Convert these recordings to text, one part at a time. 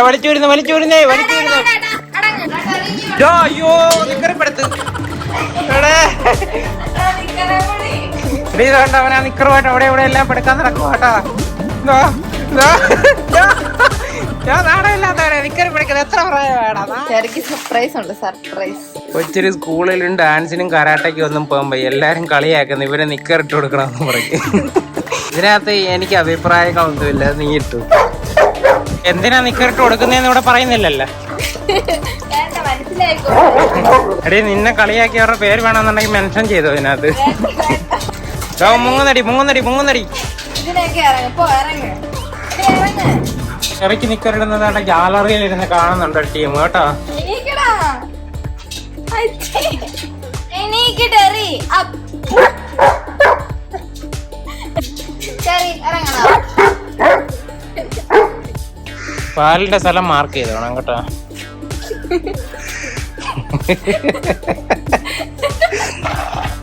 വലിച്ചൂരുന്നേ വലിച്ചൂരുന്നേ. അയ്യോ നിക്കറിപ്പെടുത്ത് കൊണ്ട് അവനാ നിക്കറുമായിട്ട് അവിടെ ഇവിടെ എല്ലാം പെടുക്കാൻ നടക്കും കേട്ടോ. ഞാൻ നാടകമില്ലാത്തവരെ നിക്കറി പിടിക്കുന്നത് എത്ര കൊച്ചൊരു സ്കൂളിലും ഡാൻസിനും കരാട്ടയ്ക്കും ഒന്നും പോകുമ്പോ എല്ലാരും കളിയാക്കുന്നു ഇവരെ നിക്കറിട്ട് കൊടുക്കണമെന്ന് പറയും. ഇതിനകത്ത് എനിക്ക് അഭിപ്രായങ്ങളൊന്നുമില്ല, നീ ഇട്ടു. എന്തിനാ നിക്കറിട്ട് കൊടുക്കുന്നതെന്ന് ഇവിടെ പറയുന്നില്ലല്ലോ. എടീ നിന്നെ കളിയാക്കി അവരുടെ പേര് വേണമെന്നുണ്ടെങ്കിൽ മെൻഷൻ ചെയ്തോ ഇതിനകത്ത്. മുങ്ങുന്നടി ചെറിക്ക് നിക്കറിടുന്നത് ഗാലറിയിൽ ഇരുന്ന് കാണുന്നുണ്ട് ടീം കേട്ടോ. പാലിന്റെ സ്ഥലം മാർക്ക് ചെയ്തോണം കേട്ടോ.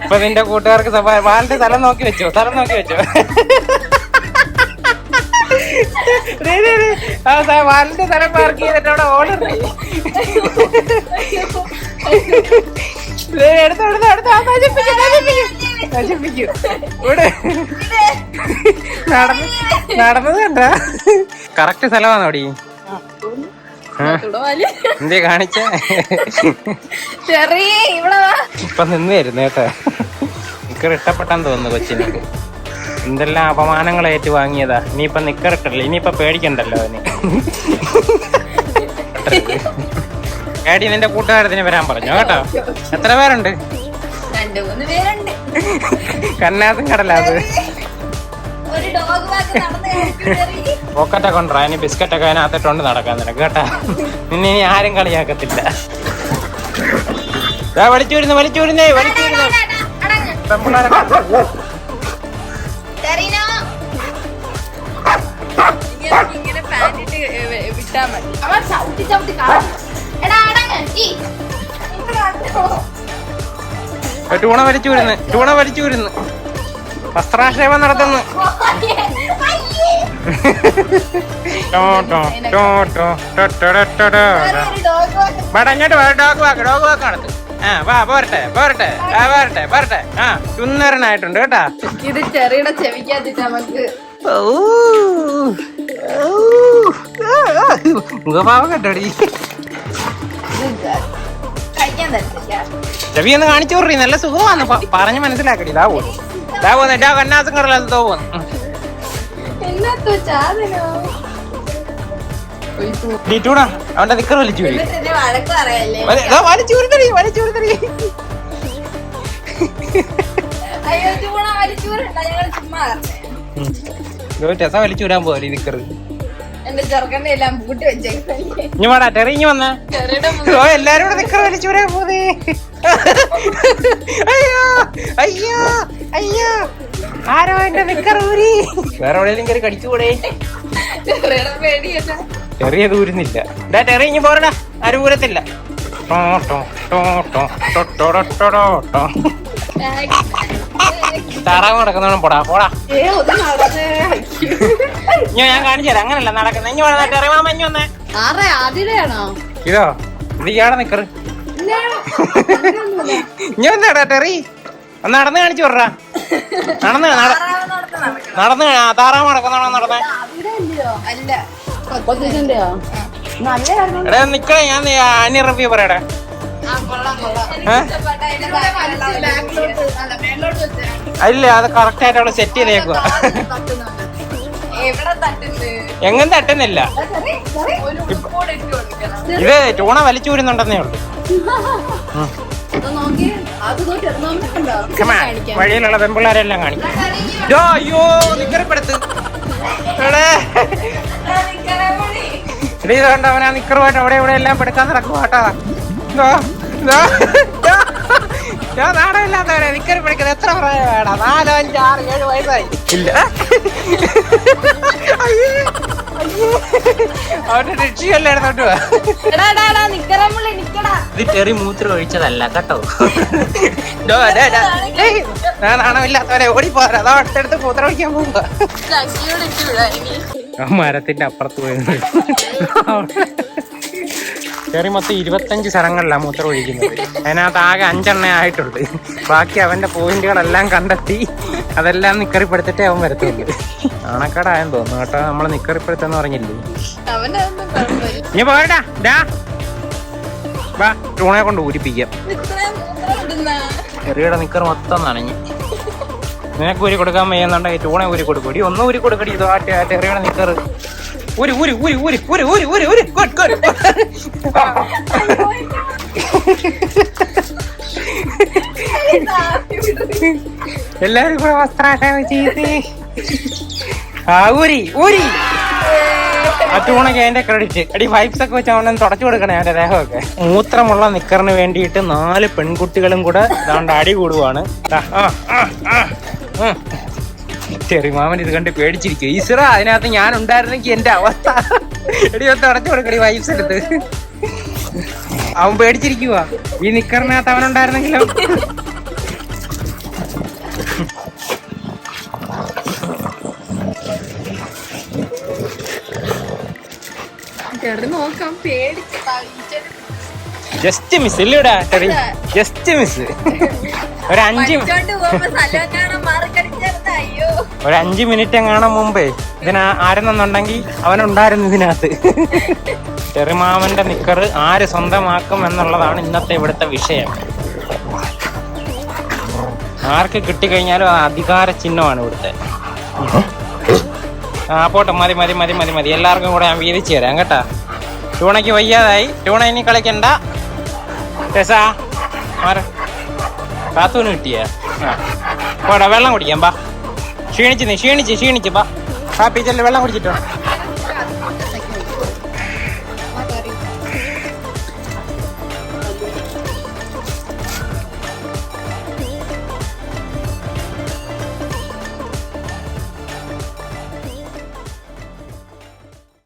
ഇപ്പൊ നിന്റെ കൂട്ടുകാർക്ക് പാലിന്റെ സ്ഥലം നോക്കി വെച്ചോ. പാലിന്റെ സ്ഥലം മാർക്ക് ചെയ്തിട്ട് അവിടെ ഓർഡർ നടന്നത് കണ്ട കറക്റ്റ് സ്ഥലമാണോ അവിടെ? എന്തേ കാണിച്ച ഇപ്പൊ നിന്ന് വരുന്നു കേട്ടോ. നിക്കർ ഇഷ്ടപ്പെട്ടാന്ന് തോന്നുന്നു കൊച്ചിന്. എന്തെല്ലാം അപമാനങ്ങൾ ഏറ്റുവാങ്ങിയതാ. ഇനിയിപ്പൊ നിക്കറിട്ടല്ലേ, ഇനിയിപ്പൊ പേടിക്കണ്ടല്ലോ അവന്. ഏടി നിന്റെ കൂട്ടുകാരത്തിന് വരാൻ പറഞ്ഞു കേട്ടോ. എത്ര പേരുണ്ട്? കന്നാസും കടലാസ് പോക്കറ്റൊക്കെ കൊണ്ടുവരാ. ഇനി ബിസ്ക്കറ്റൊക്കെ അതിനകത്തിട്ടുണ്ട് നടക്കാൻ നിനക്ക് കേട്ടാ. നിന്നെ ഇനി ആരും കളിയാക്കത്തില്ല. വലിച്ചൂരുന്നേ ടൂണ വലിച്ചൂരുന്ന് വസ്ത്രാക്ഷേപം നടത്തുന്നു. ഡോഗ് വാക്ക് നടത്തും. പോരട്ടെ. ചുന്നരനായിട്ടുണ്ട് കേട്ടാ. ഇത് ചെറിയുടെ ചെവിക്കാത്തിട്ട് നമുക്ക് മുഖഭാവം കേട്ടോടി. ചെവി ഒന്ന് കാണിച്ചു കൊടുറി. നല്ല സുഖമാന്ന് പറഞ്ഞ് മനസ്സിലാക്കടി. ഇതാ പോകുന്നു കന്നാസും കടലാസും തോന്നുന്നു. അവന്റെ നിക്കർ വലിച്ചു വലിച്ചൂരാൻ പോലെ നിക്കർ. ഇനി വേടാ ടെറിഞ്ഞു വന്ന എല്ലാരും കൂടെ നിക്കർ വലിച്ചൂരാൻ പോതേ. അയ്യോ ആരോ എന്റെ നിക്കർ ഊരി. വേറെ എവിടെയെങ്കിലും കയറി കടിച്ചുകൂടെ? ചെറിയ ദൂരുന്നില്ല. ടെറിഞ്ഞു പോരടാ, ആരും ഊരത്തില്ല. താറാവ് നടക്കുന്നോണം പോടാ. ഞാൻ കാണിച്ചു തരാം. അങ്ങനല്ല നടക്കുന്ന. ഇഞ്ഞു വന്നേ ഇതോ ഇയാടെ നിക്കറ്. ഇഞ്ഞ വന്നേടാ ടെറി. ഒന്ന് നടന്ന് കാണിച്ചു വിടറാ. നടന്ന് താറാവ് നടക്കുന്നോണം നടന്നേ. എടാ നിക്കളെ, ഞാൻ അനി റിവ്യൂ പറയടേ. അല്ല അത് കറക്റ്റ് ആയിട്ട് അവള് സെറ്റ് ചെയ്തേക്കുക. എങ്ങനെ തട്ടുന്നില്ല. ഇത് ടൂണ വലിച്ചൂരുന്നുണ്ടെന്നേ ഉള്ളു. വഴിയിലുള്ള പെമ്പിള്ളാരെല്ലാം കാണിക്കും. അയ്യോ നിക്കറിപ്പെടുത്ത് കൊണ്ട് അവനാ നിക്കറുമായിട്ട് അവിടെ ഇവിടെ എല്ലാം പെടുക്കാൻ നടക്കും കേട്ടോ. ഞാൻ നാടകമില്ലാത്തവരെ നിക്കറി പിടിക്കുന്നത് എത്ര പ്രായം വേണം? 4, 5, 6, 7 വയസ്സായി. ഇല്ല അവന്റെ രക്ഷിയല്ലേ എടുത്തോട്ട് പോവാ. ഇത് ചെറിയ മൂത്രം ഒഴിച്ചതല്ല കേട്ടോ. ഞാൻ നാണമില്ലാത്തവരെ ഓടിപ്പോരാ. അതോ അടുത്തടുത്ത് മൂത്രം ഒഴിക്കാൻ പോവുക. ആ മരത്തിന്റെ അപ്പുറത്ത് പോയി ചെറിയ മൊത്തം 25 സ്ഥലങ്ങളിലാണ് മൂത്രം ഒഴിക്കുന്നത്. അതിനകത്ത് ആകെ 5 ആയിട്ടുണ്ട്. ബാക്കി അവന്റെ പോയിന്റുകളെല്ലാം കണ്ടെത്തി അതെല്ലാം നിക്കറിപ്പെടുത്തിട്ടേ അവൻ വരത്തുള്ളൂ. ആണക്കടായെന്ന് തോന്നുന്നു കേട്ടോ. നമ്മള് നിക്കറിപ്പെടുത്തെന്ന് പറഞ്ഞില്ലേ. നീ പോയടാ വാ, ടൂണെ കൊണ്ട് ഊരിപ്പിക്കാം. ചെറിയുടെ നിക്കർ മൊത്തം നനഞ്ഞു. നിനക്ക് ഊരി കൊടുക്കാൻ വയ്യെന്നുണ്ടെങ്കിൽ ടൂണെ ഊരി കൊടുക്കൂടി. ഒന്നും ഊരി കൊടുക്കടി. ഇത് ചെറിയുടെ നിക്കർ ഊരി ഊരി ഊരി ഊരി ഊരി ഊരി ഊരി ഊരി ഗുഡ് ഗുഡ്. എല്ലാരും കൂടെ വസ്ത്രാശയം ചെയ്ത് ഊരി ഊരി. ആ ടൂണൊക്കെ അതിന്റെ ക്രെഡിറ്റ്. അടി വൈപ്സ് ഒക്കെ വെച്ച് അവനെ തുടച്ചു കൊടുക്കണേ അവന്റെ ദേഹമൊക്കെ. മൂത്രമുള്ള നിക്കറിന് വേണ്ടിയിട്ട് 4 പെൺകുട്ടികളും കൂടെ അതുകൊണ്ട് അടി കൂടുവാണ്. ചെറിമാമൻ ഇത് കണ്ട് പേടിച്ചിരിക്കും. ഈശ്വര, അതിനകത്ത് ഞാൻ ഉണ്ടായിരുന്നെങ്കിൽ എന്റെ അവസ്ഥ. എടി ഒന്ന് അടച്ചു കൊടുക്കടി വൈപ്സ് എടുത്ത്. അവൻ പേടിച്ചിരിക്കുക. ഈ നിക്കറിനകത്ത് അവനുണ്ടായിരുന്നെങ്കിലോ. ജസ്റ്റ് മിസ് ഇല്ലടാ. Just miss. ഒരു 5 മിനിറ്റ് എങ്ങാനും മുമ്പേ ആരെന്നുണ്ടെങ്കിൽ അവനുണ്ടായിരുന്നു ഇതിനകത്ത്. ചെറിമാമന്റെ നിക്കർ ആര് സ്വന്തമാക്കും എന്നുള്ളതാണ് ഇന്നത്തെ ഇവിടുത്തെ വിഷയം. ആർക്ക് കിട്ടിക്കഴിഞ്ഞാലും അധികാര ചിഹ്നമാണ് ഇവിടുത്തെ. പോട്ടെ, മതി മതി മതി മതി മതി. എല്ലാവർക്കും കൂടെ ഞാൻ വീതിച്ചു തരാം കേട്ടാ. ടൂണയ്ക്ക് വയ്യാതായി. ടൂണ ഇനി കളിക്കണ്ട. രസാ കാത്തൂന് കിട്ടിയ പോടാ. വെള്ളം കുടിക്കാം ബാ. ക്ഷീണിച്ച് ബാ. ഹാപ്പി ചെല്ല് വെള്ളം കുടിച്ചിട്ടോ.